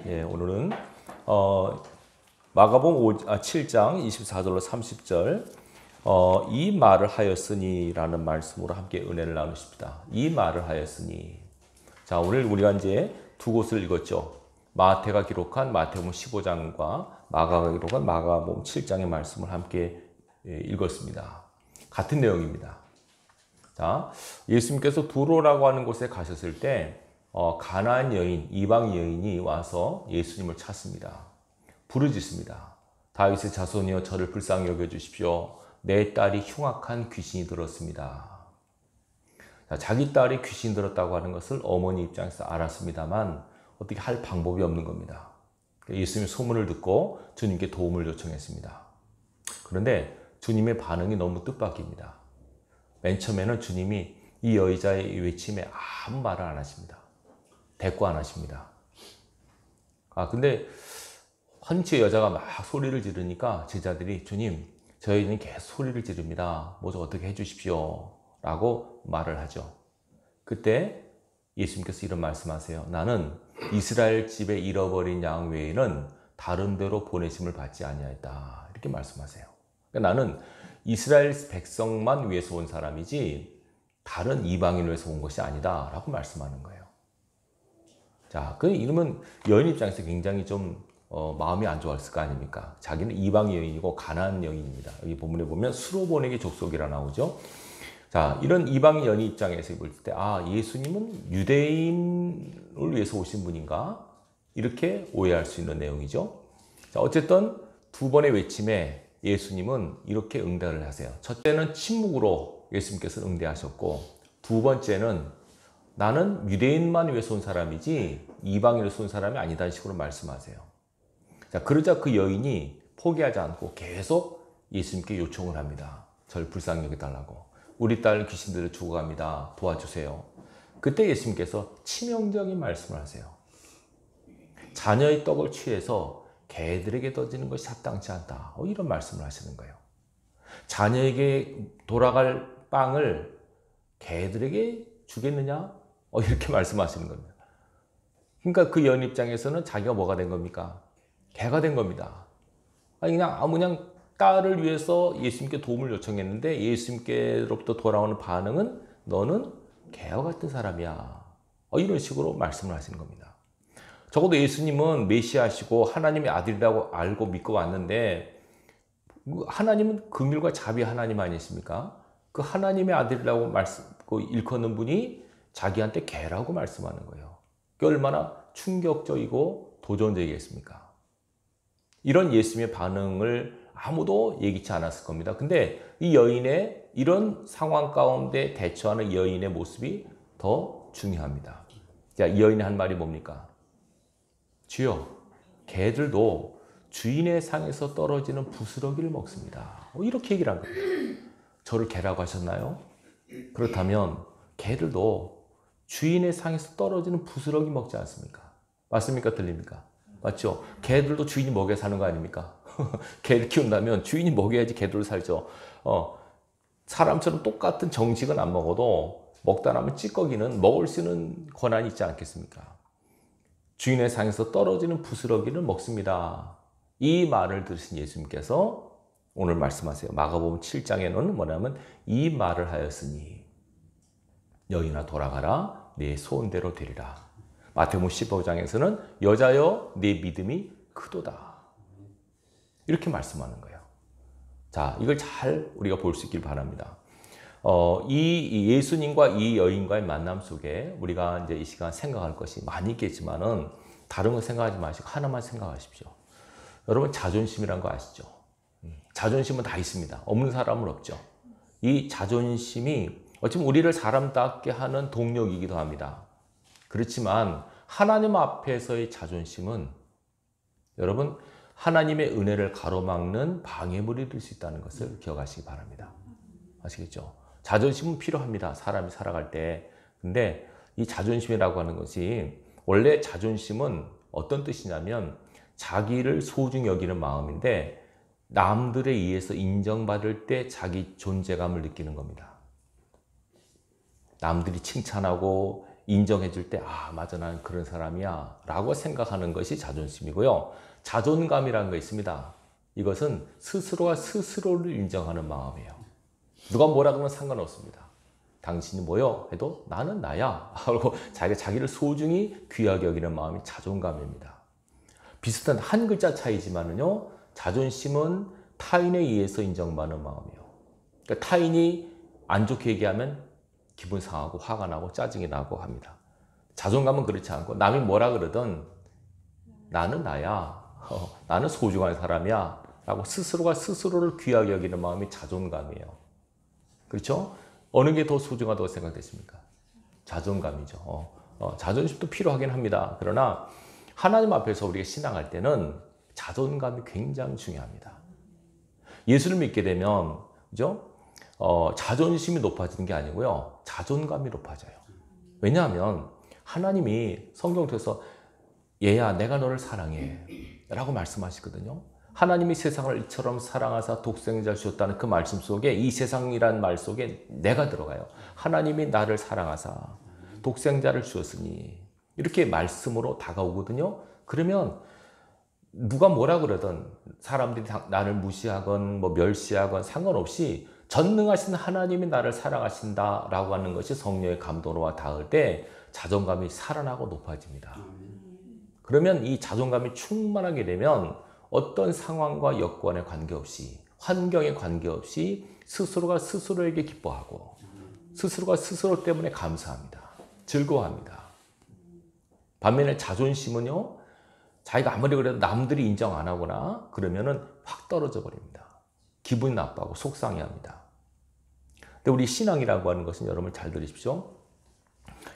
예, 오늘은 마가복음 7장 24절로 30절 이 말을 하였으니라는 말씀으로 함께 은혜를 나누십니다. 이 말을 하였으니. 자, 오늘 우리가 이제 두 곳을 읽었죠. 마태가 기록한 마태복음 15장과 마가가 기록한 마가복음 7장의 말씀을 함께 읽었습니다. 같은 내용입니다. 자, 예수님께서 두로라고 하는 곳에 가셨을 때 가나안 여인, 이방 여인이 와서 예수님을 찾습니다. 부르짖습니다. 다윗의 자손이여 저를 불쌍히 여겨주십시오. 내 딸이 흉악한 귀신이 들었습니다. 자, 자기 딸이 귀신 들었다고 하는 것을 어머니 입장에서 알았습니다만 어떻게 할 방법이 없는 겁니다. 예수님의 소문을 듣고 주님께 도움을 요청했습니다. 그런데 주님의 반응이 너무 뜻밖입니다. 맨 처음에는 주님이 이 여자의 외침에 아무 말을 안 하십니다. 대꾸 안 하십니다. 근데 헌치 여자가 막 소리를 지르니까 제자들이 주님, 저희는 계속 소리를 지릅니다. 뭐 좀 어떻게 해주십시오. 라고 말을 하죠. 그때 예수님께서 이런 말씀하세요. 나는 이스라엘 집에 잃어버린 양 외에는 다른 데로 보내심을 받지 아니하였다. 이렇게 말씀하세요. 그러니까 나는 이스라엘 백성만 위해서 온 사람이지 다른 이방인을 위해서 온 것이 아니다. 라고 말씀하는 거예요. 자, 이러면 여인 입장에서 굉장히 좀 마음이 안 좋았을 거 아닙니까? 자기는 이방 여인이고 가나안 여인입니다. 여기 본문에 보면 수로보내기 족속이라 나오죠. 자, 이런 이방 여인 입장에서 볼 때 예수님은 유대인을 위해서 오신 분인가? 이렇게 오해할 수 있는 내용이죠. 자, 어쨌든 두 번의 외침에 예수님은 이렇게 응대를 하세요. 첫째는 침묵으로 예수님께서 응대하셨고, 두 번째는 나는 유대인만 위해서 온 사람이지 이방인을 위해서 온 사람이 아니다는 식으로 말씀하세요. 자, 그러자 그 여인이 포기하지 않고 계속 예수님께 요청을 합니다. 저를 불쌍히 여겨달라고. 우리 딸 귀신들을 죽어갑니다. 도와주세요. 그때 예수님께서 치명적인 말씀을 하세요. 자녀의 떡을 취해서 개들에게 던지는 것이 합당치 않다. 이런 말씀을 하시는 거예요. 자녀에게 돌아갈 빵을 개들에게 주겠느냐? 이렇게 말씀하시는 겁니다. 그러니까 그 여인 입장에서는 자기가 뭐가 된 겁니까? 개가 된 겁니다. 그냥 딸을 위해서 예수님께 도움을 요청했는데 예수님께로부터 돌아오는 반응은 너는 개와 같은 사람이야. 이런 식으로 말씀을 하시는 겁니다. 적어도 예수님은 메시아시고 하나님의 아들이라고 알고 믿고 왔는데 하나님은 긍휼과 자비 하나님 아니십니까? 그 하나님의 아들이라고 일컫는 분이 자기한테 개라고 말씀하는 거예요. 그게 얼마나 충격적이고 도전적이겠습니까? 이런 예수님의 반응을 아무도 예기치 않았을 겁니다. 근데 이 여인의 이런 상황 가운데 대처하는 여인의 모습이 더 중요합니다. 자, 이 여인이 한 말이 뭡니까? 주여, 개들도 주인의 상에서 떨어지는 부스러기를 먹습니다. 이렇게 얘기를 한 겁니다. 저를 개라고 하셨나요? 그렇다면 개들도 주인의 상에서 떨어지는 부스러기 먹지 않습니까? 맞습니까? 틀립니까? 맞죠? 개들도 주인이 먹여 사는 거 아닙니까? 개를 키운다면 주인이 먹여야지 개들을 살죠. 사람처럼 똑같은 정식은 안 먹어도 먹다 남은 찌꺼기는 먹을 수 있는 권한이 있지 않겠습니까? 주인의 상에서 떨어지는 부스러기를 먹습니다. 이 말을 들으신 예수님께서 오늘 말씀하세요. 마가복음 7장에는 뭐냐면 이 말을 하였으니 여인아 돌아가라 내 소원대로 되리라. 마태복음 15장에서는 여자여 내 믿음이 크도다. 이렇게 말씀하는 거예요. 자, 이걸 잘 우리가 볼 수 있길 바랍니다. 이 예수님과 이 여인과의 만남 속에 우리가 이제 이 시간 생각할 것이 많이 있겠지만은 다른 거 생각하지 마시고 하나만 생각하십시오. 여러분 자존심이란 거 아시죠? 자존심은 다 있습니다. 없는 사람은 없죠. 이 자존심이 어쩌면 우리를 사람답게 하는 동력이기도 합니다. 그렇지만 하나님 앞에서의 자존심은 여러분 하나님의 은혜를 가로막는 방해물이 될 수 있다는 것을 기억하시기 바랍니다. 아시겠죠? 자존심은 필요합니다. 사람이 살아갈 때. 근데 이 자존심이라고 하는 것이 원래 자존심은 어떤 뜻이냐면 자기를 소중히 여기는 마음인데 남들에 의해서 인정받을 때 자기 존재감을 느끼는 겁니다. 남들이 칭찬하고 인정해 줄 때, 아, 맞아, 나는 그런 사람이야 라고 생각하는 것이 자존심이고요. 자존감이라는 거 있습니다. 이것은 스스로가 스스로를 인정하는 마음이에요. 누가 뭐라 그러면 상관없습니다. 당신이 뭐요? 해도 나는 나야 하고 자기를 소중히 귀하게 여기는 마음이 자존감입니다. 비슷한 한 글자 차이지만은요, 자존심은 타인에 의해서 인정받는 마음이에요. 그러니까 타인이 안 좋게 얘기하면 기분 상하고 화가 나고 짜증이 나고 합니다. 자존감은 그렇지 않고 남이 뭐라 그러든 나는 나야, 나는 소중한 사람이야 라고 스스로가 스스로를 귀하게 여기는 마음이 자존감이에요. 그렇죠? 어느 게 더 소중하다고 생각되십니까? 자존감이죠. 자존심도 필요하긴 합니다. 그러나 하나님 앞에서 우리가 신앙할 때는 자존감이 굉장히 중요합니다. 예수를 믿게 되면, 그죠? 자존심이 높아지는 게 아니고요, 자존감이 높아져요. 왜냐하면 하나님이 성경 통해서 얘야, 내가 너를 사랑해 라고 말씀하시거든요. 하나님이 세상을 이처럼 사랑하사 독생자를 주셨다는 그 말씀 속에, 이 세상이란 말 속에 내가 들어가요. 하나님이 나를 사랑하사 독생자를 주었으니, 이렇게 말씀으로 다가오거든요. 그러면 누가 뭐라 그러든, 사람들이 나를 무시하건 뭐 멸시하건 상관없이 전능하신 하나님이 나를 사랑하신다라고 하는 것이 성령의 감동으로 닿을 때 자존감이 살아나고 높아집니다. 그러면 이 자존감이 충만하게 되면 어떤 상황과 여건에 관계없이, 환경에 관계없이 스스로가 스스로에게 기뻐하고 스스로가 스스로 때문에 감사합니다. 즐거워합니다. 반면에 자존심은요, 자기가 아무리 그래도 남들이 인정 안 하거나 그러면은 확 떨어져 버립니다. 기분이 나빠하고 속상해합니다. 근데 우리 신앙이라고 하는 것은, 여러분 잘 들으십시오.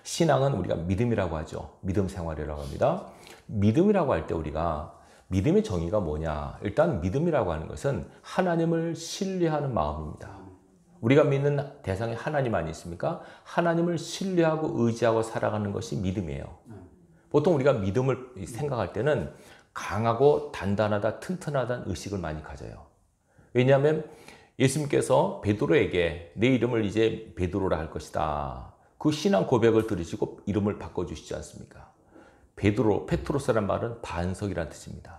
신앙은 우리가 믿음이라고 하죠. 믿음 생활이라고 합니다. 믿음이라고 할 때 우리가 믿음의 정의가 뭐냐? 일단 믿음이라고 하는 것은 하나님을 신뢰하는 마음입니다. 우리가 믿는 대상이 하나님 아니십니까? 하나님을 신뢰하고 의지하고 살아가는 것이 믿음이에요. 보통 우리가 믿음을 생각할 때는 강하고 단단하다, 튼튼하다는 의식을 많이 가져요. 왜냐하면 예수님께서 베드로에게 내 이름을 이제 베드로라 할 것이다, 그 신앙 고백을 들으시고 이름을 바꿔주시지 않습니까? 베드로, 페트로스라는 말은 반석이라는 뜻입니다.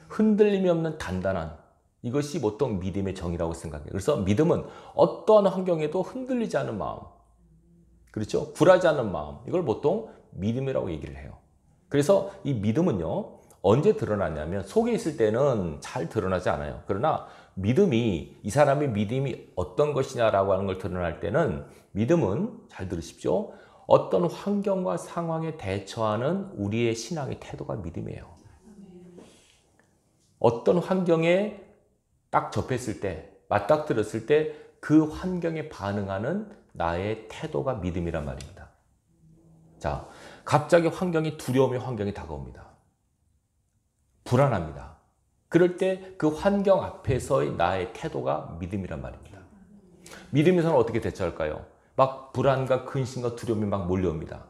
흔들림이 없는 단단한, 이것이 보통 믿음의 정의라고 생각해요. 그래서 믿음은 어떠한 환경에도 흔들리지 않은 마음, 그렇죠? 굴하지 않는 마음, 이걸 보통 믿음이라고 얘기를 해요. 그래서 이 믿음은요, 언제 드러나냐면 속에 있을 때는 잘 드러나지 않아요. 그러나 믿음이, 이 사람의 믿음이 어떤 것이냐라고 하는 걸 드러날 때는, 믿음은, 잘 들으십시오, 어떤 환경과 상황에 대처하는 우리의 신앙의 태도가 믿음이에요. 어떤 환경에 딱 접했을 때, 맞닥뜨렸을 때 그 환경에 반응하는 나의 태도가 믿음이란 말입니다. 자, 갑자기 환경이, 두려움의 환경이 다가옵니다. 불안합니다. 그럴 때 그 환경 앞에서의 나의 태도가 믿음이란 말입니다. 믿음에서는 어떻게 대처할까요? 막 불안과 근심과 두려움이 막 몰려옵니다.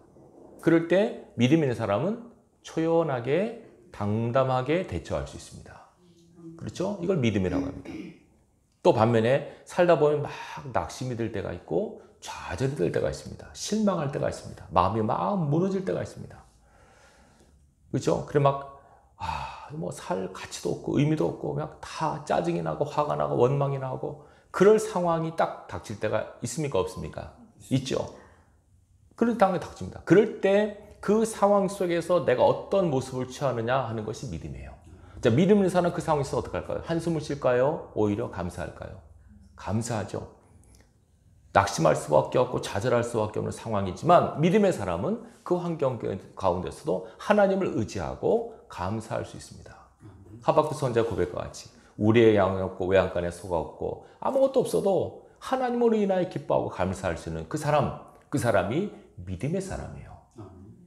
그럴 때 믿음 있는 사람은 초연하게, 당담하게 대처할 수 있습니다. 그렇죠? 이걸 믿음이라고 합니다. 또 반면에 살다 보면 막 낙심이 들 때가 있고 좌절이 될 때가 있습니다. 실망할 때가 있습니다. 마음이 막 무너질 때가 있습니다. 그렇죠? 그래 막 뭐 살 가치도 없고 의미도 없고 그냥 다 짜증이 나고 화가 나고 원망이 나고, 그럴 상황이 딱 닥칠 때가 있습니까? 없습니까? 있죠. 그럴 당연히 닥칩니다. 그럴 때 그 상황 속에서 내가 어떤 모습을 취하느냐 하는 것이 믿음이에요. 자, 믿음 있는 사람은 그 상황에서 어떻게 할까요? 한숨을 쉴까요? 오히려 감사할까요? 감사하죠. 낙심할 수밖에 없고 좌절할 수밖에 없는 상황이지만, 믿음의 사람은 그 환경 가운데서도 하나님을 의지하고 감사할 수 있습니다. 하박국 선지자 고백과 같이 우리의 양이 없고 외양간에 소가 없고 아무것도 없어도 하나님으로 인하여 기뻐하고 감사할 수 있는 그 사람이 믿음의 사람이에요.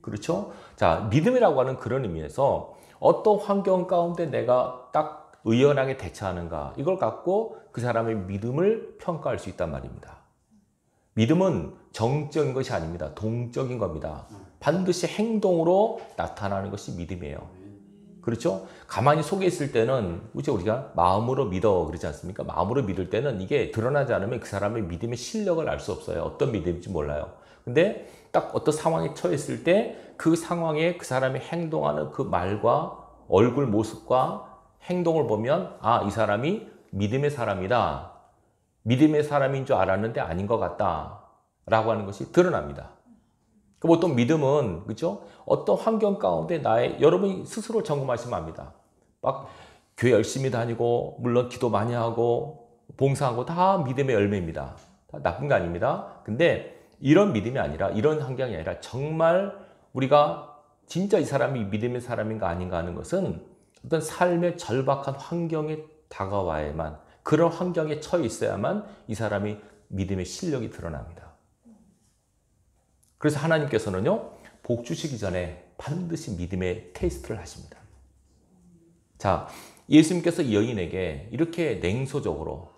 그렇죠? 자, 믿음이라고 하는 그런 의미에서 어떤 환경 가운데 내가 딱 의연하게 대처하는가, 이걸 갖고 그 사람의 믿음을 평가할 수 있단 말입니다. 믿음은 정적인 것이 아닙니다. 동적인 겁니다. 반드시 행동으로 나타나는 것이 믿음이에요. 그렇죠? 가만히 속에 있을 때는 우리가 마음으로 믿어 그러지 않습니까? 마음으로 믿을 때는 이게 드러나지 않으면 그 사람의 믿음의 실력을 알 수 없어요. 어떤 믿음인지 몰라요. 근데 딱 어떤 상황에 처했을 때 그 상황에 그 사람이 행동하는 그 말과 얼굴 모습과 행동을 보면 아, 이 사람이 믿음의 사람이다. 믿음의 사람인 줄 알았는데 아닌 것 같다. 라고 하는 것이 드러납니다. 보통 믿음은, 그죠? 어떤 환경 가운데 여러분이 스스로 점검하시면 압니다. 막 교회 열심히 다니고, 물론 기도 많이 하고, 봉사하고 다 믿음의 열매입니다. 다 나쁜 게 아닙니다. 근데 이런 믿음이 아니라, 이런 환경이 아니라 정말 우리가 진짜 이 사람이 믿음의 사람인가 아닌가 하는 것은 어떤 삶의 절박한 환경에 다가와야만, 그런 환경에 처해 있어야만 이 사람이 믿음의 실력이 드러납니다. 그래서 하나님께서는요, 복 주시기 전에 반드시 믿음의 테스트를 하십니다. 자, 예수님께서 이 여인에게 이렇게 냉소적으로,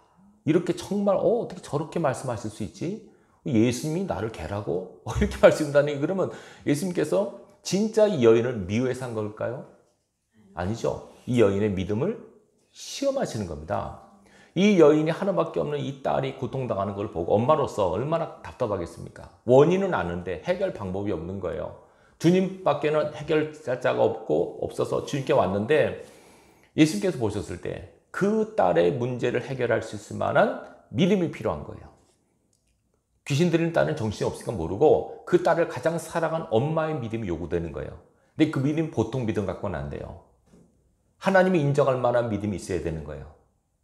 이렇게 정말 어떻게 저렇게 말씀하실 수 있지? 예수님이 나를 개라고? 이렇게 말씀한다니, 그러면 예수님께서 진짜 이 여인을 미워해서 한 걸까요? 아니죠. 이 여인의 믿음을 시험하시는 겁니다. 이 여인이 하나밖에 없는 이 딸이 고통당하는 걸 보고 엄마로서 얼마나 답답하겠습니까? 원인은 아는데 해결 방법이 없는 거예요. 주님밖에는 해결자가 없어서 주님께 왔는데 예수님께서 보셨을 때 그 딸의 문제를 해결할 수 있을 만한 믿음이 필요한 거예요. 귀신 들리는 딸은 정신이 없으니까 모르고 그 딸을 가장 사랑한 엄마의 믿음이 요구되는 거예요. 근데 그 믿음이 보통 믿음 갖고는 안 돼요. 하나님이 인정할 만한 믿음이 있어야 되는 거예요.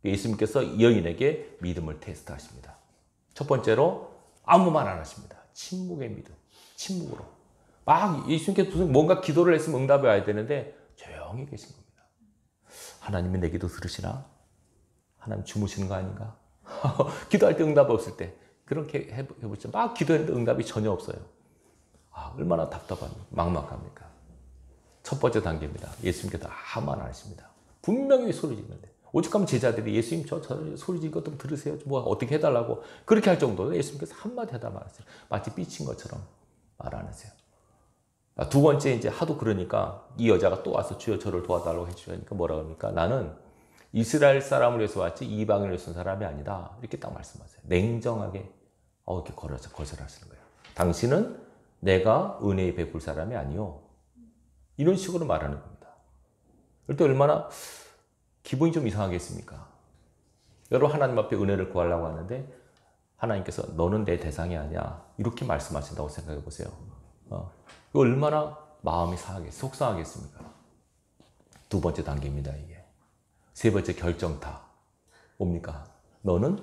예수님께서 여인에게 믿음을 테스트하십니다. 첫 번째로 아무 말 안 하십니다. 침묵의 믿음. 침묵으로. 막 예수님께서 무슨 뭔가 기도를 했으면 응답이 와야 되는데 조용히 계신 겁니다. 하나님이 내 기도 들으시나? 하나님 주무시는 거 아닌가? 기도할 때 응답 없을 때 그렇게 해보죠. 막 기도했는데 응답이 전혀 없어요. 아, 얼마나 막막합니까? 첫 번째 단계입니다. 예수님께서 아무 말 안 하십니다. 분명히 소리 지르는데 오죽하면 제자들이 예수님 저 소리 지르는 것 좀 들으세요. 뭐 어떻게 해달라고 그렇게 할 정도로 예수님께서 한마디 하다 말았어요. 마치 삐친 것처럼 말 안 하세요. 두 번째 이제 하도 그러니까 이 여자가 또 와서 주여 저를 도와달라고 해주니까 뭐라 그럽니까? 나는 이스라엘 사람을 위해서 왔지 이방인을 위해서 온 사람이 아니다. 이렇게 딱 말씀하세요. 냉정하게 이렇게 거절하시는 거예요. 당신은 내가 은혜에 베풀 사람이 아니요. 이런 식으로 말하는 겁니다. 그럴 때 얼마나 기분이 좀 이상하겠습니까? 여러분 하나님 앞에 은혜를 구하려고 하는데 하나님께서 너는 내 대상이 아니야. 이렇게 말씀하신다고 생각해 보세요. 이거 얼마나 마음이 속상하겠습니까? 두 번째 단계입니다, 이게. 세 번째 결정타. 뭡니까? 너는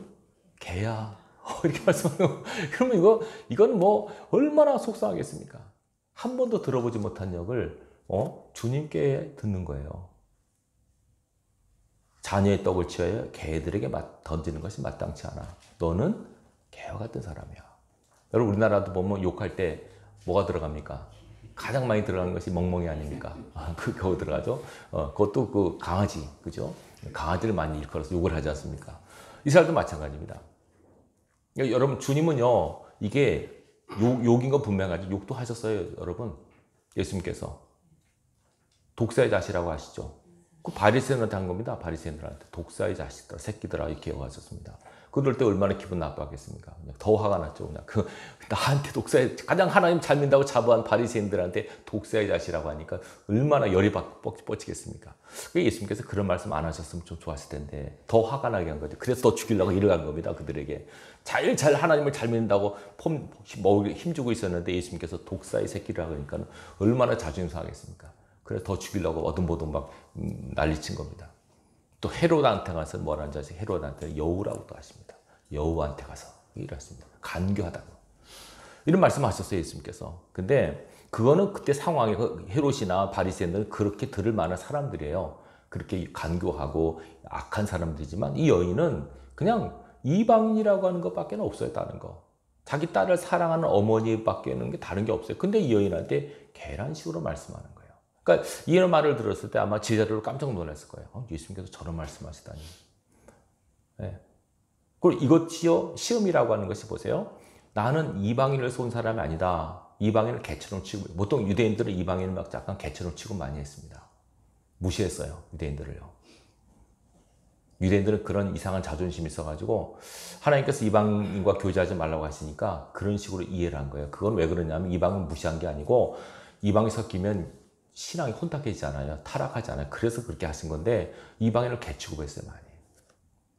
개야. 이렇게 말씀하는 그러면 이건 뭐 얼마나 속상하겠습니까? 한 번도 들어보지 못한 역을 주님께 듣는 거예요. 자녀의 떡을 취하여 개들에게 던지는 것이 마땅치 않아. 너는 개와 같은 사람이야. 여러분 우리나라도 보면 욕할 때 뭐가 들어갑니까? 가장 많이 들어가는 것이 멍멍이 아닙니까? 그거 들어가죠. 그것도 그 강아지, 그죠? 강아지를 많이 일컬어서 욕을 하지 않습니까? 이스라엘도 마찬가지입니다. 여러분 주님은요 이게 욕인 건 분명하지 욕도 하셨어요, 여러분. 예수님께서 독사의 자식이라고 하시죠. 그 바리새인한테 한 겁니다. 바리새인들한테 독사의 자식들, 새끼들아 이렇게 욕하셨습니다. 그럴 때 얼마나 기분 나빠하겠습니까? 그냥 더 화가 났죠. 그냥 나한테 가장 하나님 잘 믿는다고 자부한 바리새인들한테 독사의 자식이라고 하니까 얼마나 열이 뻗치겠습니까? 예수님께서 그런 말씀 안 하셨으면 좀 좋았을 텐데 더 화가 나게 한 거죠. 그래서 더 죽이려고 일을 한 겁니다. 그들에게 잘 하나님을 잘 믿는다고 힘주고 있었는데 예수님께서 독사의 새끼라고 하니까 얼마나 자존심 상하겠습니까? 그래서 더 죽이려고 어둠보둠 막 난리친 겁니다. 또 헤롯한테 가서 뭐라는 자식 헤롯한테 여우라고도 하십니다. 여우한테 가서 이랬습니다. 간교하다고. 이런 말씀하셨어요, 예수님께서. 근데 그거는 그때 상황에 헤롯이나 바리새인들은 그렇게 들을 만한 사람들이에요. 그렇게 간교하고 악한 사람들이지만 이 여인은 그냥 이방인이라고 하는 것밖에 없어요, 다른 거. 자기 딸을 사랑하는 어머니밖에 있는 게 다른 게 없어요. 근데 이 여인한테 계란식으로 말씀하는 거예요. 그러니까 이런 말을 들었을 때 아마 제자들도 깜짝 놀랐을 거예요. 예수님께서 저런 말씀하시다니. 네. 그리고 이것이요 시험이라고 하는 것이 보세요. 나는 이방인을 쏜 사람이 아니다. 이방인을 개처럼 치고 보통 유대인들은 이방인을 막 약간 개처럼 치고 많이 했습니다. 무시했어요. 유대인들을요. 유대인들은 그런 이상한 자존심이 있어가지고 하나님께서 이방인과 교제하지 말라고 하시니까 그런 식으로 이해를 한 거예요. 그건 왜 그러냐면 이방은 무시한 게 아니고 이방이 섞이면 신앙이 혼탁해지잖아요. 타락하잖아요. 그래서 그렇게 하신 건데 이방인을 개취급했어요, 많이.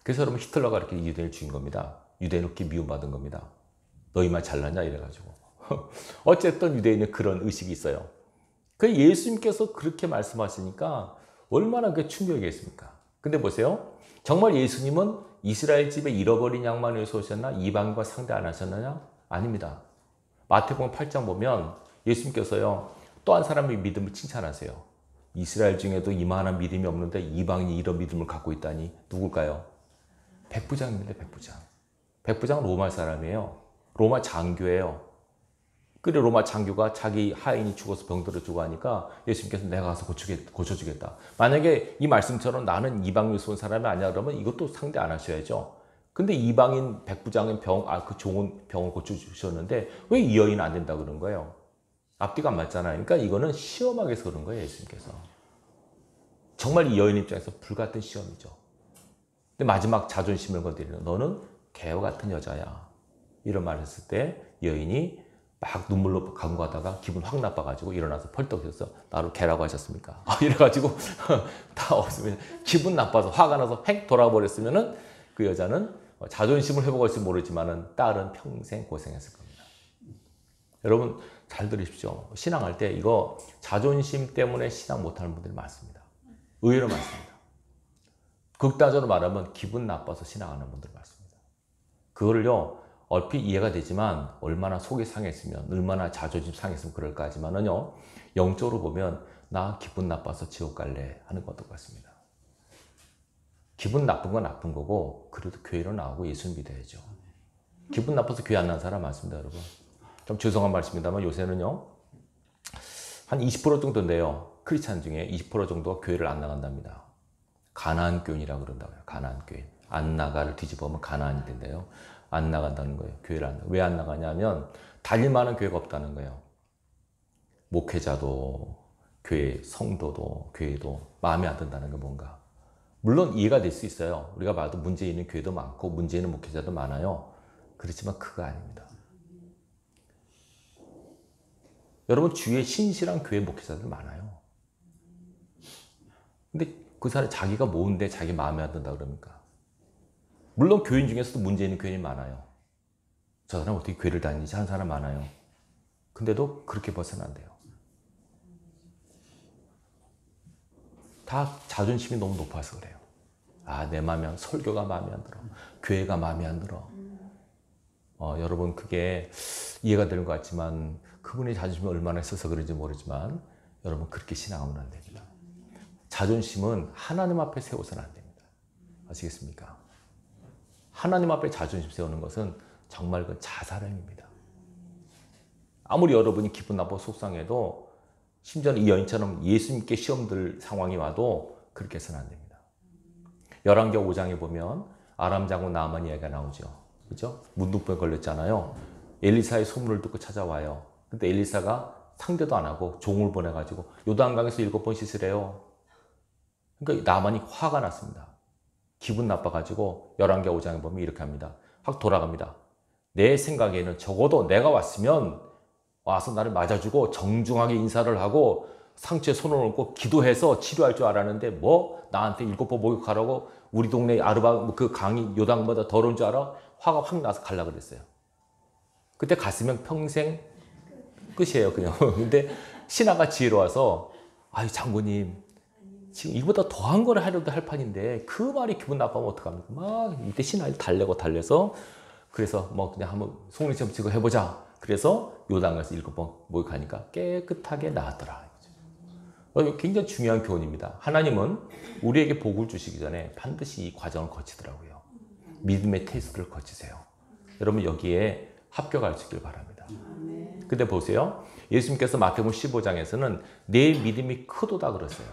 그래서 여러분 히틀러가 이렇게 유대인을 죽인 겁니다. 유대인을 그렇게 미움받은 겁니다. 너희만 잘났냐 이래가지고. 어쨌든 유대인은 그런 의식이 있어요. 그 예수님께서 그렇게 말씀하시니까 얼마나 그게 충격이겠습니까? 근데 보세요. 정말 예수님은 이스라엘 집에 잃어버린 양만 위해서 오셨나? 이방인과 상대 안 하셨느냐? 아닙니다. 마태복음 8장 보면 예수님께서요. 또 한 사람의 믿음을 칭찬하세요. 이스라엘 중에도 이만한 믿음이 없는데 이방인이 이런 믿음을 갖고 있다니 누굴까요? 백부장입니다. 백부장. 백부장은 로마 사람이에요. 로마 장교예요. 그래 로마 장교가 자기 하인이 죽어서 병들어 죽어 하니까 예수님께서 내가 가서 고쳐주겠다. 만약에 이 말씀처럼 나는 이방인에서 온 사람이 아니야 그러면 이것도 상대 안 하셔야죠. 근데 이방인 백부장은 그 종은 병을 고쳐주셨는데 왜 이 여인은 안 된다 그런 거예요? 앞뒤가 안 맞잖아요. 그러니까 이거는 시험하게 해서 그런 거예요. 예수님께서. 정말 이 여인 입장에서 불같은 시험이죠. 근데 마지막 자존심을 건드리는 너는 개와 같은 여자야. 이런 말을 했을 때 여인이 막 눈물로 간구하다가 기분 확 나빠가지고 일어나서 펄떡 해서 나를 개라고 하셨습니까? 이래가지고 다 없으면 기분 나빠서 화가 나서 획 돌아버렸으면은 그 여자는 자존심을 회복할지 모르지만은 딸은 평생 고생했을 겁니다. 여러분 잘 들으십시오. 신앙할 때 이거 자존심 때문에 신앙 못하는 분들이 많습니다. 의외로 많습니다. 극단적으로 말하면 기분 나빠서 신앙하는 분들 많습니다. 그거를요 얼핏 이해가 되지만 얼마나 속이 상했으면 얼마나 자존심 상했으면 그럴까 하지만은요 영적으로 보면 나 기분 나빠서 지옥 갈래 하는 것도 같습니다. 기분 나쁜 건 나쁜 거고 그래도 교회로 나오고 예수 믿어야죠. 기분 나빠서 교회 안 나는 사람 많습니다. 여러분 좀 죄송한 말씀입니다만 요새는요 한 20% 정도인데요 크리스찬 중에 20% 정도가 교회를 안 나간답니다. 가나안 교인이라고 그런다고요. 가나안 교인. 안 나가를 뒤집어보면 가나안이 된대요. 안 나간다는 거예요. 교회를 안 나가. 왜 안 나가냐면 다닐 만한 교회가 없다는 거예요. 목회자도 교회, 성도도 교회도 마음에 안 든다는 게 뭔가. 물론 이해가 될 수 있어요. 우리가 봐도 문제 있는 교회도 많고 문제 있는 목회자도 많아요. 그렇지만 그거 아닙니다. 여러분 주위에 신실한 교회 목회자들 많아요. 근데 그 사람이 자기가 뭔데 자기 마음에 안 든다 그럽니까? 물론 교인 중에서도 문제 있는 교인이 많아요. 저 사람 어떻게 교회를 다니지 하는 사람 많아요. 근데도 그렇게 벗어나면 안 돼요. 다 자존심이 너무 높아서 그래요. 내 마음에 설교가 마음에 안 들어. 교회가 마음에 안 들어. 여러분 그게 이해가 되는 것 같지만 그분의 자존심이 얼마나 있어서 그런지 모르지만 여러분 그렇게 신앙하면 안 됩니다. 자존심은 하나님 앞에 세워서는 안 됩니다. 아시겠습니까? 하나님 앞에 자존심 세우는 것은 정말 그 자살행위입니다. 아무리 여러분이 기분 나쁘고 속상해도 심지어는 이 여인처럼 예수님께 시험 들 상황이 와도 그렇게 해서는 안 됩니다. 열왕기하 5장에 보면 아람 장군 나아만 이야기가 나오죠. 그죠? 문둥병에 걸렸잖아요. 엘리사의 소문을 듣고 찾아와요. 근데 엘리사가 상대도 안 하고 종을 보내가지고 요단강에서 7번 씻으래요. 그러니까 나만이 화가 났습니다. 기분 나빠가지고 열왕기하 5장에 보면 이렇게 합니다. 확 돌아갑니다. 내 생각에는 적어도 내가 왔으면 와서 나를 맞아주고 정중하게 인사를 하고 상처에 손을 얹고 기도해서 치료할 줄 알았는데 뭐 나한테 7번 목욕하라고 우리 동네 아르바 그 강이 요단보다 더러운 줄 알아? 화가 확 나서 갈라 그랬어요. 그때 갔으면 평생 끝이에요 그냥. 근데 신하가 지혜로워서 아유 장군님 지금 이보다 더한 걸 하려도 할 판인데 그 말이 기분 나빠하면 어떡합니까? 막 이때 신하를 달래서 그래서 뭐 그냥 한번 속리시험 치고 해보자. 그래서 요단강에서 7번 목욕하니까 깨끗하게 나았더라. 굉장히 중요한 교훈입니다. 하나님은 우리에게 복을 주시기 전에 반드시 이 과정을 거치더라고요. 믿음의 테스트를 거치세요. 여러분 여기에 합격할 수 있길 바랍니다. 근데 보세요. 예수님께서 마태복음 15장에서는 내 믿음이 크도다 그러세요.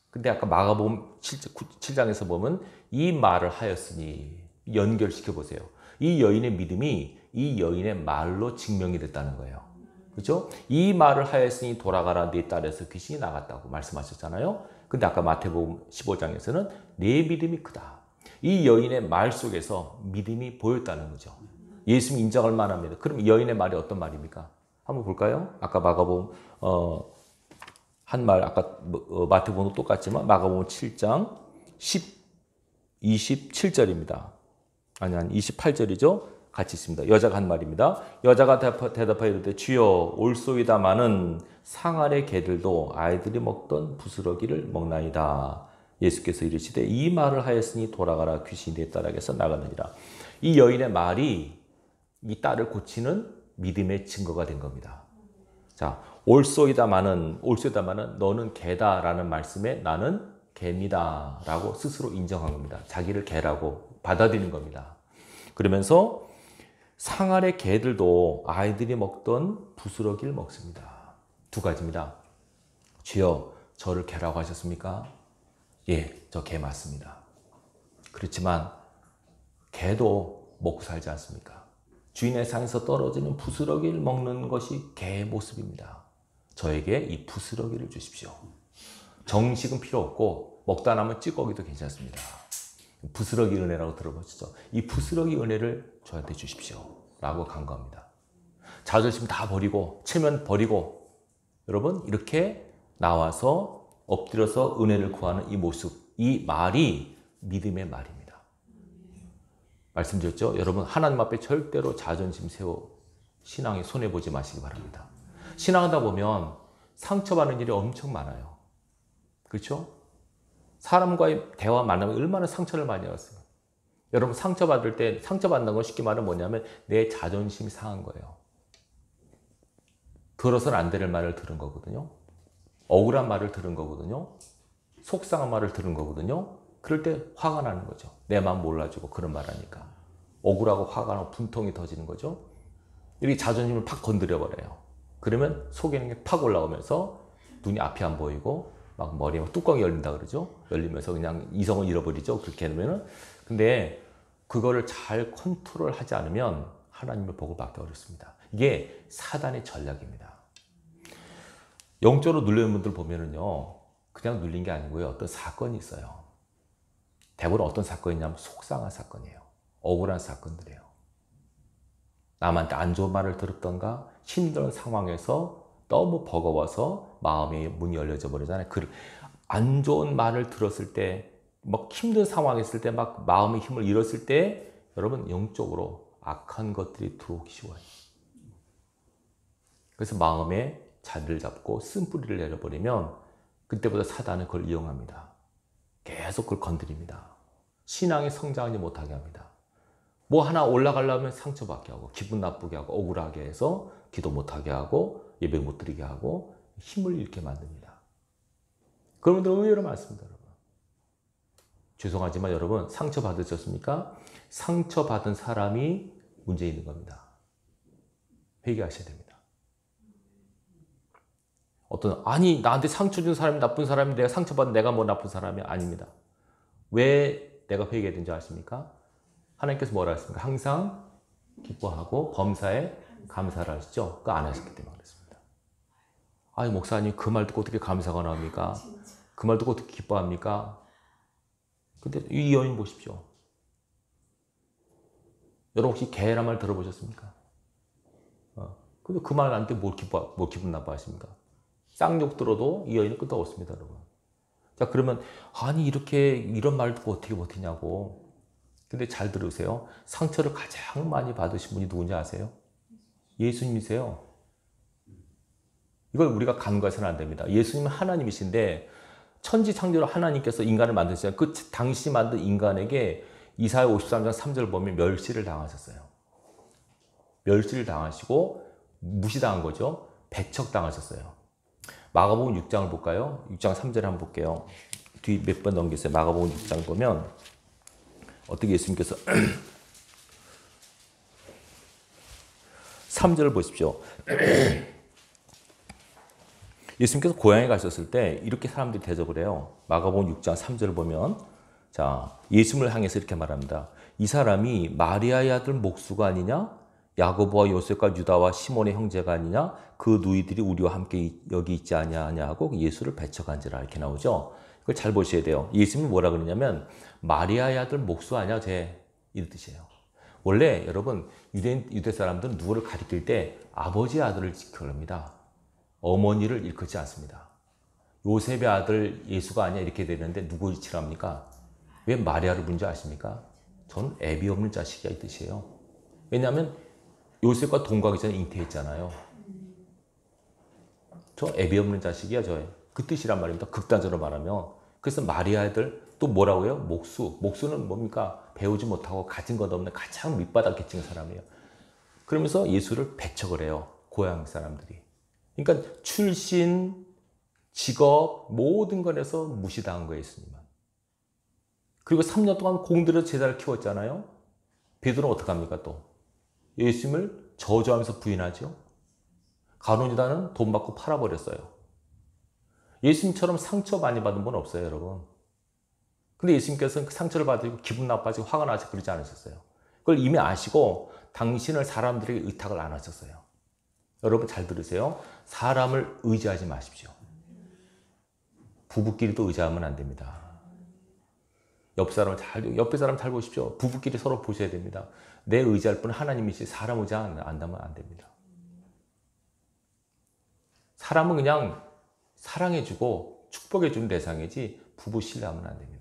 근데 아까 마가복음 7장에서 보면 이 말을 하였으니 연결시켜 보세요. 이 여인의 믿음이 이 여인의 말로 증명이 됐다는 거예요. 그렇죠? 이 말을 하였으니 돌아가라 네 딸에서 귀신이 나갔다고 말씀하셨잖아요. 근데 아까 마태복음 15장에서는 내 믿음이 크다. 이 여인의 말 속에서 믿음이 보였다는 거죠. 예수님 인정할 만합니다. 그럼 이 여인의 말이 어떤 말입니까? 한번 볼까요? 아까 마가복음 한 말, 아까 마태복음도 똑같지만 마가복음 7장 27절입니다. 아니 28절이죠. 같이 있습니다. 여자가 한 말입니다. 여자가 대답하여 이르되 주여 올소이다마는 상 아래 개들도 아이들이 먹던 부스러기를 먹나이다. 예수께서 이르시되 이 말을 하였으니 돌아가라 귀신이 내 딸에게서 나가느니라. 이 여인의 말이 이 딸을 고치는 믿음의 증거가 된 겁니다. 자, 올소이다마는 너는 개다라는 말씀에 나는 개입니다 라고 스스로 인정한 겁니다. 자기를 개라고 받아들이는 겁니다. 그러면서 상 아래 개들도 아이들이 먹던 부스러기를 먹습니다. 두 가지입니다. 주여 저를 개라고 하셨습니까? 예, 저 개 맞습니다. 그렇지만 개도 먹고 살지 않습니까? 주인의 상에서 떨어지는 부스러기를 먹는 것이 개의 모습입니다. 저에게 이 부스러기를 주십시오. 정식은 필요 없고 먹다 남은 찌꺼기도 괜찮습니다. 부스러기 은혜라고 들어보시죠. 이 부스러기 은혜를 저한테 주십시오 라고 간구합니다. 자존심 다 버리고 체면 버리고 여러분 이렇게 나와서 엎드려서 은혜를 구하는 이 모습, 이 말이 믿음의 말입니다. 말씀드렸죠? 여러분 하나님 앞에 절대로 자존심 세워 신앙에 손해보지 마시기 바랍니다. 신앙하다 보면 상처받는 일이 엄청 많아요. 그렇죠? 사람과의 대화 만나면 얼마나 상처를 많이 받았어요. 여러분 상처받을 때 상처받는 건 쉽게 말하면 뭐냐면 내 자존심이 상한 거예요. 들어서는 안 될 말을 들은 거거든요. 억울한 말을 들은 거거든요. 속상한 말을 들은 거거든요. 그럴 때 화가 나는 거죠. 내 마음 몰라주고 그런 말 하니까. 억울하고 화가 나고 분통이 터지는 거죠. 이렇게 자존심을 팍 건드려 버려요. 그러면 속에 있는 게 팍 올라오면서 눈이 앞이 안 보이고 막 머리에 뚜껑이 열린다 그러죠. 열리면서 그냥 이성을 잃어버리죠. 그렇게 되면은. 근데 그거를 잘 컨트롤하지 않으면 하나님의 복을 받기 어렵습니다. 이게 사단의 전략입니다. 영적으로 눌리는 분들 보면은요, 그냥 눌린 게 아니고요. 어떤 사건이 있어요. 대부분 어떤 사건이냐면 속상한 사건이에요. 억울한 사건들이에요. 남한테 안 좋은 말을 들었던가 힘든 상황에서 너무 버거워서 마음의 문이 열려져 버리잖아요. 안 좋은 말을 들었을 때, 막 힘든 상황에 있을 때, 막 마음의 힘을 잃었을 때, 여러분 영적으로 악한 것들이 들어오기 쉬워요. 그래서 마음에 자리를 잡고 쓴뿌리를 내려버리면 그때부터 사단은 그걸 이용합니다. 계속 그걸 건드립니다. 신앙이 성장하지 못하게 합니다. 뭐 하나 올라가려면 상처받게 하고 기분 나쁘게 하고 억울하게 해서 기도 못하게 하고 예배 못 드리게 하고 힘을 잃게 만듭니다. 그런 분들 의외로 많습니다. 여러분. 죄송하지만 여러분 상처받으셨습니까? 상처받은 사람이 문제 있는 겁니다. 회개하셔야 됩니다. 아니 나한테 상처 준 사람이 나쁜 사람이 내가 상처받은 내가 뭐 나쁜 사람이 아닙니다. 왜 내가 회개된 줄 아십니까? 하나님께서 뭐라 했습니까? 항상 기뻐하고 범사에 감사를 하시죠. 그거 안 하셨기 때문에 그렇습니다. 아니 목사님 그 말 듣고 어떻게 감사가 나옵니까? 그 말 듣고 어떻게 기뻐합니까? 근데 이 여인 보십시오. 여러분 혹시 개란 말 들어보셨습니까? 근데 그 말한테 뭘 기분 나빠하십니까? 쌍욕 들어도 이 여인은 끄떡 없습니다, 여러분. 자, 그러면, 아니, 이런 말 듣고 어떻게 버티냐고. 근데 잘 들으세요. 상처를 가장 많이 받으신 분이 누군지 아세요? 예수님이세요. 이걸 우리가 간과해서는 안 됩니다. 예수님은 하나님이신데, 천지창조로 하나님께서 인간을 만드셨어요. 그 당시 만든 인간에게 이사야 53장 3절 보면 멸시를 당하셨어요. 멸시를 당하시고, 무시당한 거죠. 배척당하셨어요. 마가복음 6장을 볼까요? 6장 3절을 한번 볼게요. 뒤 몇 번 넘기세요. 마가복음 6장 보면 어떻게 예수님께서 3절을 보십시오. 예수님께서 고향에 가셨을 때 이렇게 사람들이 대접을 해요. 마가복음 6장 3절을 보면 자, 예수님을 향해서 이렇게 말합니다. 이 사람이 마리아의 아들 목수가 아니냐? 야고보와 요셉과 유다와 시몬의 형제가 아니냐? 그 누이들이 우리와 함께 여기 있지 아니하냐 하고 예수를 배척한지라 이렇게 나오죠. 그걸 잘 보셔야 돼요. 예수님이 뭐라 그러냐면 마리아의 아들 목수 아냐 쟤 이런 뜻이에요. 원래 여러분 유대 사람들은 누구를 가리킬 때 아버지의 아들을 지켜합니다. 어머니를 일컫지 않습니다. 요셉의 아들 예수가 아니야 이렇게 되는데 누구 지랍니까? 왜 마리아를 부른지 아십니까? 저는 애비 없는 자식이야 이 뜻이에요. 왜냐하면 요셉과 동거하기 전에 잉태했잖아요. 저 애비 없는 자식이야 저의 그 뜻이란 말입니다. 극단적으로 말하면. 그래서 마리아의 아들 또 뭐라고요? 목수. 목수는 뭡니까? 배우지 못하고 가진 것 없는 가장 밑바닥 계층 사람이에요. 그러면서 예수를 배척을 해요. 고향 사람들이. 그러니까 출신, 직업 모든 것에서 무시당한 거예요. 예수님은. 그리고 3년 동안 공들여 제자를 키웠잖아요. 베드로는 어떡합니까 또? 예수님을 저주하면서 부인하죠. 가룟유다는 돈 받고 팔아버렸어요. 예수님처럼 상처 많이 받은 분 없어요, 여러분. 근데 예수님께서는 그 상처를 받으시고 기분 나빠지고 화가 나서 그러지 않으셨어요. 그걸 이미 아시고 당신을 사람들에게 의탁을 안 하셨어요. 여러분 잘 들으세요. 사람을 의지하지 마십시오. 부부끼리도 의지하면 안 됩니다. 옆에 사람 잘 보십시오. 부부끼리 서로 보셔야 됩니다. 내 의지할 분은 하나님이지 사람 의지 안 한다면 안 됩니다. 사람은 그냥 사랑해주고 축복해주는 대상이지 부부 신뢰하면 안 됩니다.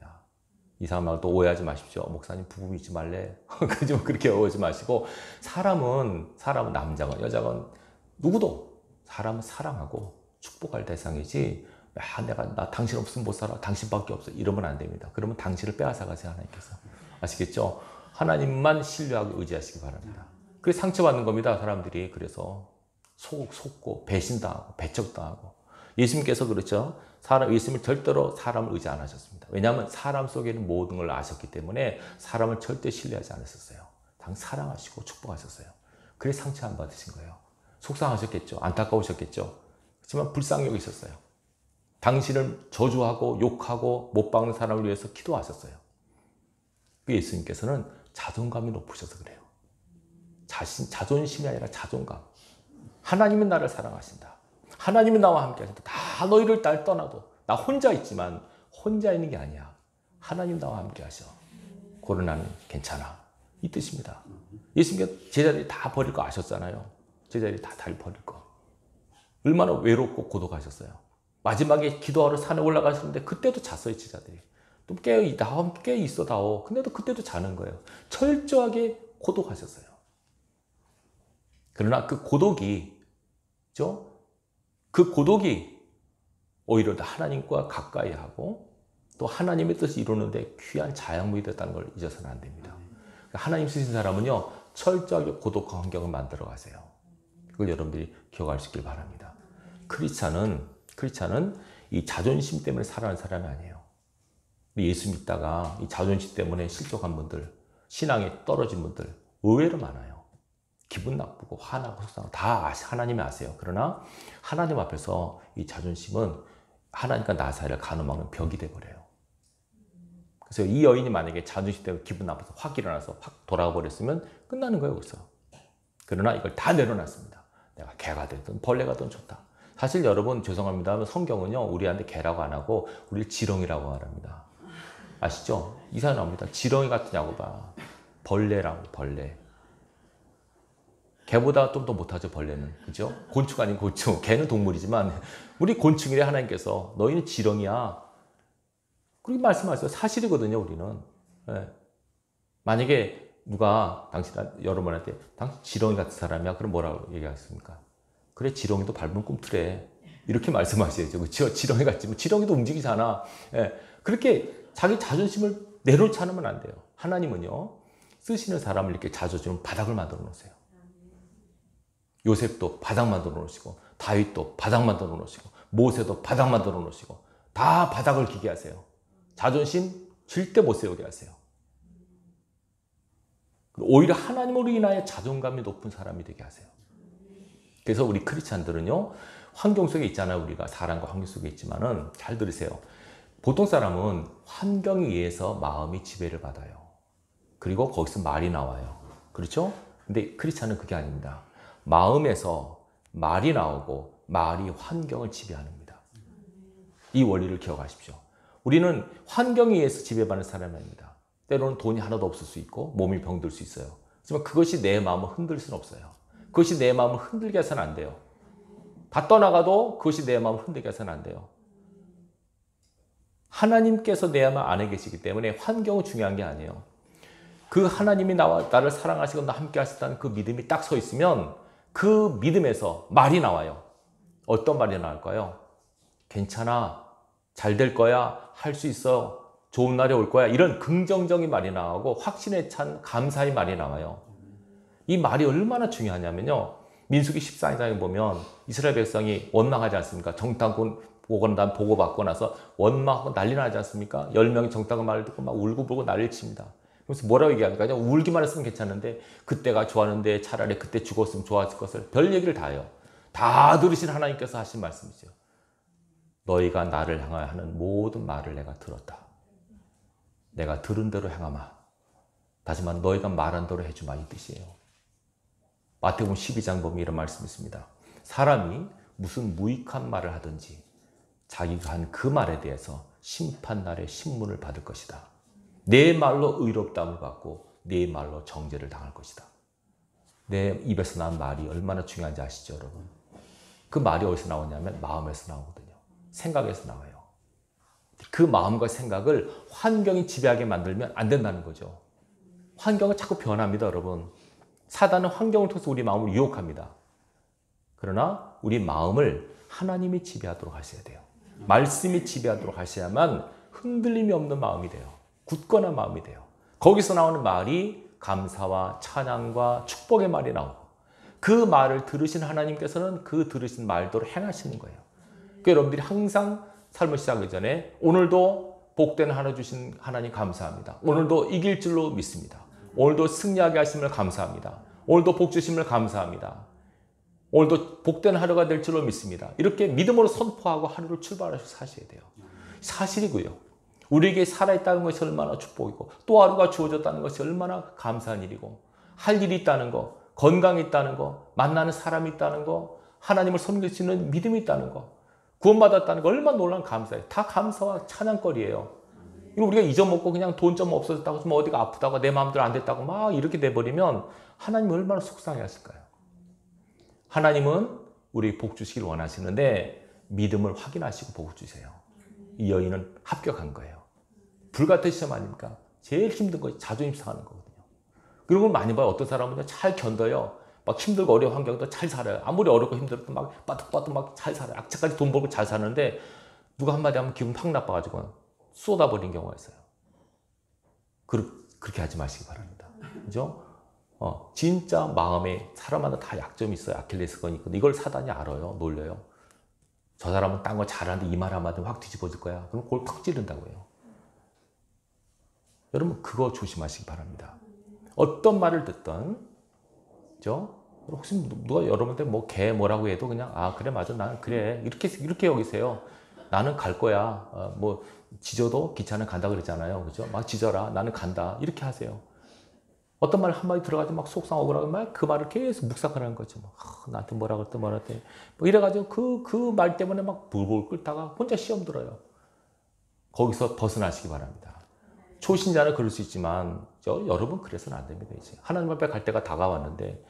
이상한 말 또 오해하지 마십시오. 목사님 부부 믿지 말래. 그렇게 오해하지 마시고 사람은 남자건 여자건 누구도 사람은 사랑하고 축복할 대상이지 나 당신 없으면 못 살아. 당신밖에 없어. 이러면 안 됩니다. 그러면 당신을 빼앗아 가세요. 하나님께서. 아시겠죠? 하나님만 신뢰하고 의지하시기 바랍니다. 그래서 상처받는 겁니다. 사람들이. 그래서 속고 배신당하고 배척당하고. 예수님께서 그렇죠. 예수님을 절대로 사람을 의지 안 하셨습니다. 왜냐하면 사람 속에는 모든 걸 아셨기 때문에 사람을 절대 신뢰하지 않으셨어요. 사랑하시고 축복하셨어요. 그래서 상처 안 받으신 거예요. 속상하셨겠죠. 안타까우셨겠죠. 그렇지만 불쌍히 여기셨어요. 당신을 저주하고 욕하고 못 박는 사람을 위해서 기도하셨어요. 예수님께서는 자존감이 높으셔서 그래요. 자존심이 아니라 자존감. 하나님은 나를 사랑하신다. 하나님은 나와 함께 하신다. 다 너희를 떠나도 나 혼자 있지만 혼자 있는 게 아니야. 하나님 나와 함께 하셔. 그러나 나는 괜찮아. 이 뜻입니다. 예수님께서 제자들이 다 버릴 거 아셨잖아요. 제자들이 다 버릴 거. 얼마나 외롭고 고독하셨어요. 마지막에 기도하러 산에 올라가셨는데 그때도 잤어요. 제자들이. 또 깨어 있어다오. 근데도 그때도 자는 거예요. 철저하게 고독하셨어요. 그러나 그 고독이 오히려 하나님과 가까이 하고 또 하나님의 뜻을 이루는데 귀한 자양분이 됐다는 걸 잊어서는 안 됩니다. 하나님 쓰신 사람은요, 철저하게 고독한 환경을 만들어 가세요. 그걸 여러분들이 기억할 수 있길 바랍니다. 크리스찬은 이 자존심 때문에 살아가는 사람이 아니에요. 예수 믿다가 이 자존심 때문에 실족한 분들, 신앙에 떨어진 분들 의외로 많아요. 기분 나쁘고 화나고 속상하고 다 하나님이 아세요. 그러나 하나님 앞에서 이 자존심은 하나님과 나 사이를 가늠하는 벽이 돼버려요. 그래서 이 여인이 만약에 자존심 때문에 기분 나빠서 확 일어나서 확 돌아가 버렸으면 끝나는 거예요. 여기서. 그러나 이걸 다 내려놨습니다. 내가 개가 되든 벌레가 되든 좋다. 사실 여러분 죄송합니다. 성경은요 우리한테 개라고 안 하고 우리를 지렁이라고 말합니다. 아시죠? 이사 나옵니다. 지렁이 같으냐고 봐. 벌레라고 벌레. 개보다 좀 더 못하죠 벌레는. 그죠? 곤충 아닌 곤충. 개는 동물이지만 우리 곤충이래 하나님께서. 너희는 지렁이야. 그렇게 말씀하세요. 사실이거든요 우리는. 네. 만약에 누가 여러분한테 당신 지렁이 같은 사람이야. 그럼 뭐라고 얘기하겠습니까? 그래 지렁이도 밟으면 꿈틀해. 이렇게 말씀하셔야죠. 그렇죠? 지렁이 같지만 지렁이도 움직이잖아. 네. 그렇게 자기 자존심을 내려놓지 않으면 안 돼요. 하나님은요 쓰시는 사람을 이렇게 자존심을 바닥을 만들어 놓으세요. 요셉도 바닥 만들어 놓으시고 다윗도 바닥 만들어 놓으시고 모세도 바닥 만들어 놓으시고 다 바닥을 기게 하세요. 자존심 절대 못 세우게 하세요. 오히려 하나님으로 인하여 자존감이 높은 사람이 되게 하세요. 그래서 우리 크리스찬들은요 환경 속에 있잖아요. 우리가 사람과 환경 속에 있지만은 잘 들으세요. 보통 사람은 환경에 의해서 마음이 지배를 받아요. 그리고 거기서 말이 나와요. 그렇죠? 근데 크리스찬은 그게 아닙니다. 마음에서 말이 나오고 말이 환경을 지배합니다. 이 원리를 기억하십시오. 우리는 환경에 의해서 지배받는 사람이 아닙니다. 때로는 돈이 하나도 없을 수 있고 몸이 병들 수 있어요. 하지만 그것이 내 마음을 흔들 수는 없어요. 그것이 내 마음을 흔들게 해서는 안 돼요. 다 떠나가도 그것이 내 마음을 흔들게 해서는 안 돼요. 하나님께서 내 마음 안에 계시기 때문에 환경은 중요한 게 아니에요. 그 하나님이 나를 사랑하시고 나 함께 하셨다는 그 믿음이 딱 서 있으면 그 믿음에서 말이 나와요. 어떤 말이 나올까요? 괜찮아. 잘 될 거야. 할 수 있어. 좋은 날이 올 거야. 이런 긍정적인 말이 나오고 확신에 찬 감사의 말이 나와요. 이 말이 얼마나 중요하냐면요. 민수기 14장에 보면 이스라엘 백성이 원망하지 않습니까? 정탐꾼 보고받고 나서 원망하고 난리 나지 않습니까? 10명이 정탐꾼 말을 듣고 막 울고불고 난리를 칩니다. 그래서 뭐라고 얘기합니까? 그냥 울기만 했으면 괜찮은데 그때가 좋았는데 차라리 그때 죽었으면 좋았을 것을 별 얘기를 다 해요. 다 들으신 하나님께서 하신 말씀이죠. 너희가 나를 향하여 하는 모든 말을 내가 들었다. 내가 들은 대로 행하마. 다시만 너희가 말한 대로 해주마 이 뜻이에요. 마태복음 12장 보면 이런 말씀이 있습니다. 사람이 무슨 무익한 말을 하든지 자기가 한 그 말에 대해서 심판날에 신문을 받을 것이다. 내 말로 의롭다함을 받고 내 말로 정죄를 당할 것이다. 내 입에서 나온 말이 얼마나 중요한지 아시죠, 여러분? 그 말이 어디서 나오냐면 마음에서 나오거든요. 생각에서 나와요. 그 마음과 생각을 환경이 지배하게 만들면 안 된다는 거죠. 환경은 자꾸 변합니다, 여러분. 사단은 환경을 통해서 우리 마음을 유혹합니다. 그러나 우리 마음을 하나님이 지배하도록 하셔야 돼요. 말씀이 지배하도록 하셔야만 흔들림이 없는 마음이 돼요. 굳건한 마음이 돼요. 거기서 나오는 말이 감사와 찬양과 축복의 말이 나오고 그 말을 들으신 하나님께서는 그 들으신 말대로 행하시는 거예요. 그러니까 여러분들이 항상 삶을 시작하기 전에 오늘도 복된 하나 주신 하나님 감사합니다. 오늘도 이길 줄로 믿습니다. 오늘도 승리하게 하심을 감사합니다. 오늘도 복 주심을 감사합니다. 오늘도 복된 하루가 될 줄로 믿습니다. 이렇게 믿음으로 선포하고 하루를 출발하셔서 사셔야 돼요. 사실이고요. 우리에게 살아있다는 것이 얼마나 축복이고 또 하루가 주어졌다는 것이 얼마나 감사한 일이고 할 일이 있다는 거, 건강이 있다는 거, 만나는 사람이 있다는 거, 하나님을 섬길 수 있는 믿음이 있다는 거, 구원받았다는 거 얼마나 놀라운 감사해요. 다 감사와 찬양거리예요. 우리가 잊어먹고 그냥 돈 좀 없어졌다고 좀 어디가 아프다고 내 마음대로 안 됐다고 막 이렇게 돼버리면 하나님 얼마나 속상해 하실까요? 하나님은 우리 복 주시길 원하시는데 믿음을 확인하시고 복 주세요. 이 여인은 합격한 거예요. 불같은 시험 아닙니까? 제일 힘든 것이 자존심 상하는 거거든요. 그런 걸 많이 봐요. 어떤 사람은 잘 견뎌요. 막 힘들고 어려운 환경도 잘 살아요. 아무리 어렵고 힘들어도 막 빠득빠득 막 잘 살아요. 악착까지 돈 벌고 잘 사는데 누가 한마디 하면 기분 팍 나빠가지고 쏟아버린 경우가 있어요. 그렇게 하지 마시기 바랍니다. 그죠? 진짜 마음에 사람마다 다 약점이 있어요. 아킬레스건이 있거든요. 이걸 사단이 알아요. 놀려요. 저 사람은 딴 거 잘하는데 이 말 한마디 확 뒤집어질 거야. 그럼 그걸 팍 찌른다고 해요. 여러분 그거 조심하시기 바랍니다. 어떤 말을 듣든 그죠? 혹시 누가 여러분한테 뭐 개 뭐라고 해도 그냥 아 그래 맞아 나는 그래 이렇게 여기세요. 나는 갈 거야. 뭐 지져도 기차는 간다 그랬잖아요. 그죠? 막 지져라. 나는 간다. 이렇게 하세요. 어떤 말 한마디 들어가지고 막 속상하고 그러고 막 그 말을 계속 묵상하는 거죠. 막, 나한테 뭐라 그랬대, 뭐라 그랬대. 뭐 이래가지고 그 말 때문에 막 불불 끓다가 혼자 시험 들어요. 거기서 벗어나시기 바랍니다. 초신자는 그럴 수 있지만, 여러분 그래서는 안 됩니다. 이제 하나님 앞에 갈 때가 다가왔는데,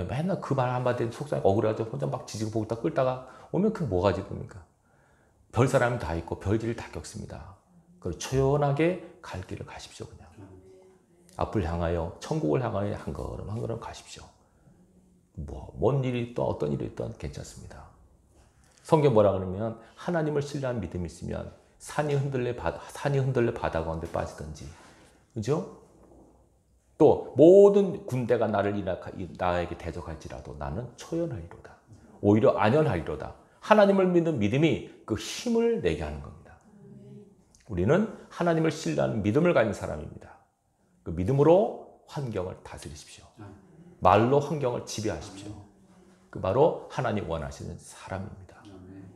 맨날 그 말 한마디에 속상해 억울해가지고 혼자 막 지지고 보고 있다 끌다가 오면 그 뭐가 지됩니까? 별 사람이 다 있고 별일을 다 겪습니다. 그걸 초연하게 갈 길을 가십시오, 그냥. 앞을 향하여 천국을 향하여 한 걸음 한 걸음 가십시오. 뭔 일이 있든 어떤 일이 있든 괜찮습니다. 성경 뭐라 그러면 하나님을 신뢰한 믿음이 있으면 산이 흔들려 바다 가운데 빠지든지, 그죠? 또 모든 군대가 나에게 대적할지라도 나는 초연하리로다. 오히려 안연하리로다. 하나님을 믿는 믿음이 그 힘을 내게 하는 겁니다. 우리는 하나님을 신뢰하는 믿음을 가진 사람입니다. 그 믿음으로 환경을 다스리십시오. 말로 환경을 지배하십시오. 그 바로 하나님 원하시는 사람입니다.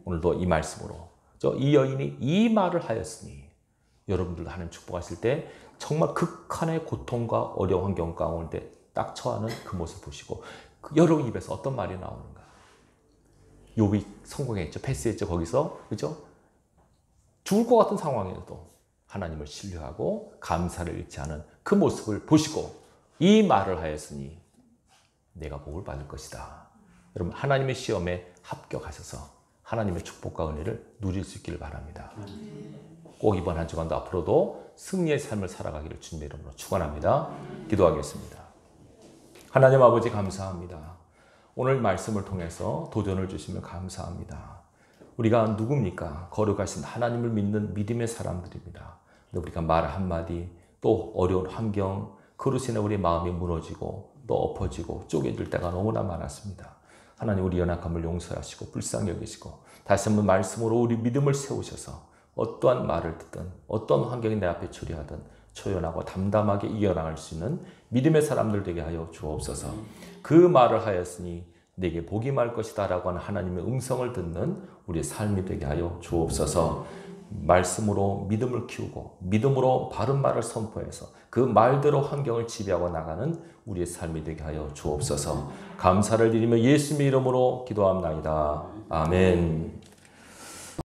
오늘도 이 말씀으로 이 여인이 이 말을 하였으니 여러분들도 하나님 축복하실 때 정말 극한의 고통과 어려운 환경 가운데 딱 처하는 그 모습 보시고 여러분 입에서 어떤 말이 나오는가. 욥이 성공했죠. 패스했죠. 거기서. 그죠? 죽을 것 같은 상황에도 하나님을 신뢰하고 감사를 잃지 않은 그 모습을 보시고 이 말을 하였으니 내가 복을 받을 것이다. 여러분 하나님의 시험에 합격하셔서 하나님의 축복과 은혜를 누릴 수 있기를 바랍니다. 꼭 이번 한 주간도 앞으로도 승리의 삶을 살아가기를 주님의 이름으로 축원합니다. 기도하겠습니다. 하나님 아버지 감사합니다. 오늘 말씀을 통해서 도전을 주시며 감사합니다. 우리가 누굽니까? 거룩하신 하나님을 믿는 믿음의 사람들입니다. 근데 우리가 말 한마디 또 어려운 환경 그릇이나 우리의 마음이 무너지고 또 엎어지고 쪼개질 때가 너무나 많았습니다. 하나님 우리 연약함을 용서하시고 불쌍히 여기시고 다시 한번 말씀으로 우리 믿음을 세우셔서 어떠한 말을 듣든 어떤 환경이 내 앞에 처리하든 초연하고 담담하게 이겨나갈 수 있는 믿음의 사람들 되게 하여 주옵소서. 그 말을 하였으니 내게 복이 말 것이다 라고 하는 하나님의 음성을 듣는 우리의 삶이 되게 하여 주옵소서. 말씀으로 믿음을 키우고 믿음으로 바른 말을 선포해서 그 말대로 환경을 지배하고 나가는 우리의 삶이 되게 하여 주옵소서. 감사를 드리며 예수님의 이름으로 기도합나이다. 아멘.